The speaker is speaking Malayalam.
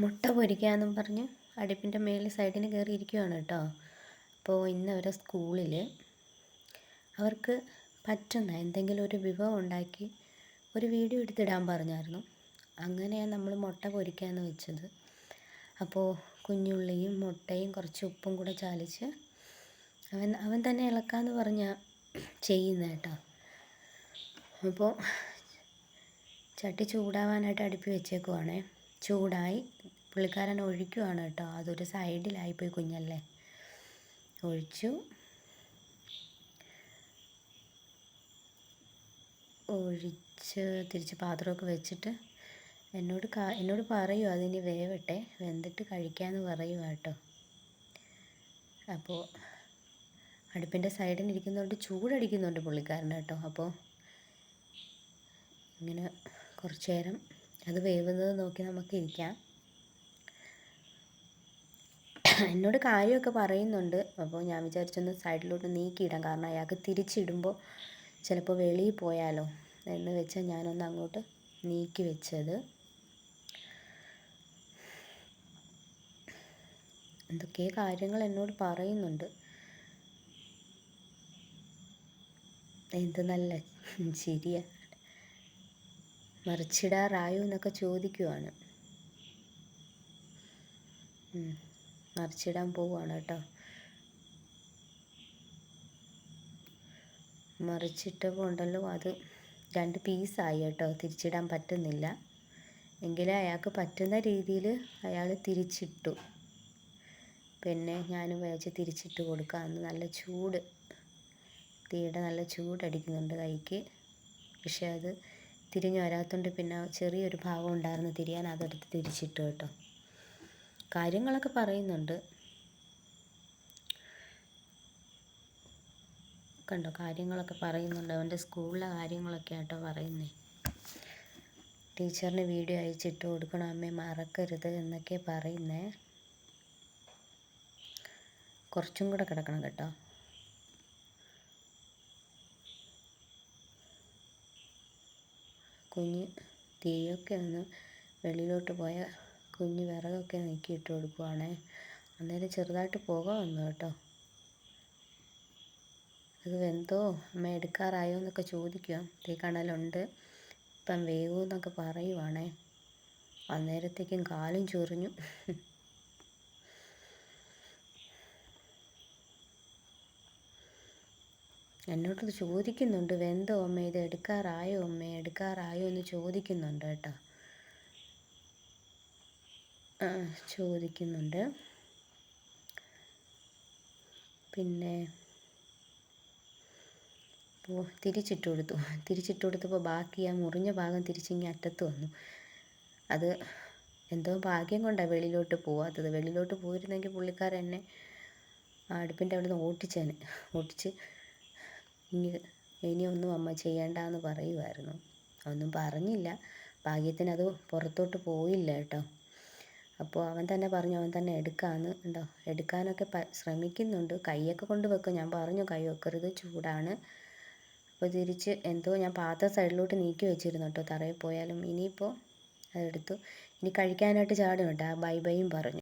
മുട്ട പൊരിക്കാമെന്നും പറഞ്ഞ് അടുപ്പിൻ്റെ മേളിൽ സൈഡിന് കയറി ഇരിക്കുകയാണ് കേട്ടോ. അപ്പോൾ ഇന്ന് അവരെ സ്കൂളിൽ അവർക്ക് പറ്റുന്ന എന്തെങ്കിലും ഒരു വിഭവം ഉണ്ടാക്കി ഒരു വീഡിയോ എടുത്തിടാൻ പറഞ്ഞായിരുന്നു. അങ്ങനെയാണ് നമ്മൾ മുട്ട പൊരിക്കാമെന്ന് വെച്ചത്. അപ്പോൾ കുഞ്ഞുള്ളിയും മുട്ടയും കുറച്ച് ഉപ്പും കൂടെ ചാലിച്ച് അവൻ തന്നെ ഇളക്കാമെന്ന് പറഞ്ഞാൽ ചെയ്യുന്നത് കേട്ടോ. അപ്പോൾ ചട്ടി ചൂടാവാനായിട്ട് അടുപ്പി വെച്ചേക്കുവാണേ. ചൂടായി പുള്ളിക്കാരൻ ഒഴിക്കുവാണ് കേട്ടോ. അതൊരു സൈഡിലായിപ്പോയി കുഞ്ഞല്ലേ. ഒഴിച്ച് തിരിച്ച് പാത്രമൊക്കെ വെച്ചിട്ട് എന്നോട് പറയൂ അതിന് വേവട്ടെ, വെന്തിട്ട് കഴിക്കാമെന്ന് പറയുക കേട്ടോ. അപ്പോൾ അടുപ്പിൻ്റെ സൈഡിന് ഇരിക്കുന്നതുകൊണ്ട് ചൂടടിക്കുന്നുണ്ട് പുള്ളിക്കാരൻ കേട്ടോ. അപ്പോൾ ഇങ്ങനെ കുറച്ച് നേരം അത് വേവുന്നത് നോക്കി നമുക്ക് ഇരിക്കാം. എന്നോട് കാര്യമൊക്കെ പറയുന്നുണ്ട്. അപ്പോൾ ഞാൻ വിചാരിച്ചൊന്ന് സൈഡിലോട്ട് നീക്കിയിടാം, കാരണം അയാൾക്ക് തിരിച്ചിടുമ്പോൾ ചിലപ്പോൾ വെളിയിൽ പോയാലോ എന്ന് വെച്ചാൽ ഞാനൊന്ന് അങ്ങോട്ട് നീക്കി വെച്ചത്. എന്തൊക്കെ കാര്യങ്ങൾ എന്നോട് പറയുന്നുണ്ട്. എന്ത് നല്ല ശരിയാ, മറിച്ചിടാറായോ എന്നൊക്കെ ചോദിക്കുവാണ്. മറിച്ചിടാൻ പോവുകയാണ് കേട്ടോ. മറിച്ചിട്ടപ്പോൾ ഉണ്ടല്ലോ അത് 2 പീസായി കേട്ടോ. തിരിച്ചിടാൻ പറ്റുന്നില്ല. എങ്കിലും അയാൾക്ക് പറ്റുന്ന രീതിയിൽ അയാൾ തിരിച്ചിട്ടു. പിന്നെ ഞാനും വിചാരിച്ച് തിരിച്ചിട്ട് കൊടുക്കാമെന്ന്. നല്ല ചൂട്, തീയുടെ നല്ല ചൂടടിക്കുന്നുണ്ട് കൈക്ക്. പക്ഷെ അത് തിരിഞ്ഞ് വരാത്തതുകൊണ്ട് പിന്നെ ചെറിയൊരു ഭാഗം ഉണ്ടായിരുന്നു തിരിയാൻ, അതെടുത്ത് തിരിച്ചിട്ടു കേട്ടോ. കാര്യങ്ങളൊക്കെ പറയുന്നുണ്ട് കണ്ടോ, കാര്യങ്ങളൊക്കെ പറയുന്നുണ്ട്. അവൻ്റെ സ്കൂളിലെ കാര്യങ്ങളൊക്കെ ആട്ടോ പറയുന്നേ. ടീച്ചറിന് വീഡിയോ അയച്ചിട്ട് കൊടുക്കണം അമ്മേ, മറക്കരുത് എന്നൊക്കെ പറയുന്നേ. കുറച്ചും കൂടെ കിടക്കണം കേട്ടോ. കുഞ്ഞ് തീയൊക്കെ ഒന്ന് വെളിയിലോട്ട് പോയ കുഞ്ഞ് വിറകൊക്കെ നീക്കിയിട്ട് കൊടുക്കുവാണേ. അന്നേരം ചെറുതായിട്ട് പുക വന്നു കേട്ടോ. അത് വെന്തോ അമ്മ എടുക്കാറായോ എന്നൊക്കെ ചോദിക്കുക. തീ കണലുണ്ട്, ഇപ്പം വേവൂന്നൊക്കെ പറയുവാണേ. അന്നേരത്തേക്കും കാലും ചൊറിഞ്ഞു. എന്നോടത് ചോദിക്കുന്നുണ്ട്, വെന്തോ അമ്മ, ഇത് എടുക്കാറായോ അമ്മേ, എടുക്കാറായോ എന്ന് ചോദിക്കുന്നുണ്ട് കേട്ടോ. ചോദിക്കുന്നുണ്ട്. പിന്നെ തിരിച്ചിട്ട് കൊടുത്തപ്പോൾ ബാക്കി ആ മുറിഞ്ഞ ഭാഗം തിരിച്ചിങ്ങി അറ്റത്ത് വന്നു. അത് എന്തോ ഭാഗ്യം കൊണ്ടാണ് വെളിയിലോട്ട് പോവാത്തത്. വെളിയിലോട്ട് പോയിരുന്നെങ്കിൽ പുള്ളിക്കാരൻ എന്നെ അടുപ്പിൻ്റെ അവിടെ നിന്ന് ഓട്ടിച്ച് ഇനിയൊന്നും അമ്മ ചെയ്യണ്ടെന്ന് പറയുമായിരുന്നു. ഒന്നും പറഞ്ഞില്ല. ഭാഗ്യത്തിന് അത് പുറത്തോട്ട് പോയില്ല കേട്ടോ. അപ്പോൾ അവൻ തന്നെ പറഞ്ഞു, അവൻ തന്നെ എടുക്കാമെന്ന്. ഉണ്ടോ, എടുക്കാനൊക്കെ ശ്രമിക്കുന്നുണ്ട്. കൈയൊക്കെ കൊണ്ട് വെക്കും. ഞാൻ പറഞ്ഞു കൈ വെക്കരുത്, ചൂടാണ്. അപ്പോൾ തിരിച്ച് എന്തോ ഞാൻ പാത്രം സൈഡിലോട്ട് നീക്കി വെച്ചിരുന്നു കേട്ടോ. തറയിൽ പോയാലും. ഇനിയിപ്പോൾ അതെടുത്തു. ഇനി കഴിക്കാനായിട്ട് ചാടും കേട്ടോ. ബൈ ബൈയും പറഞ്ഞു.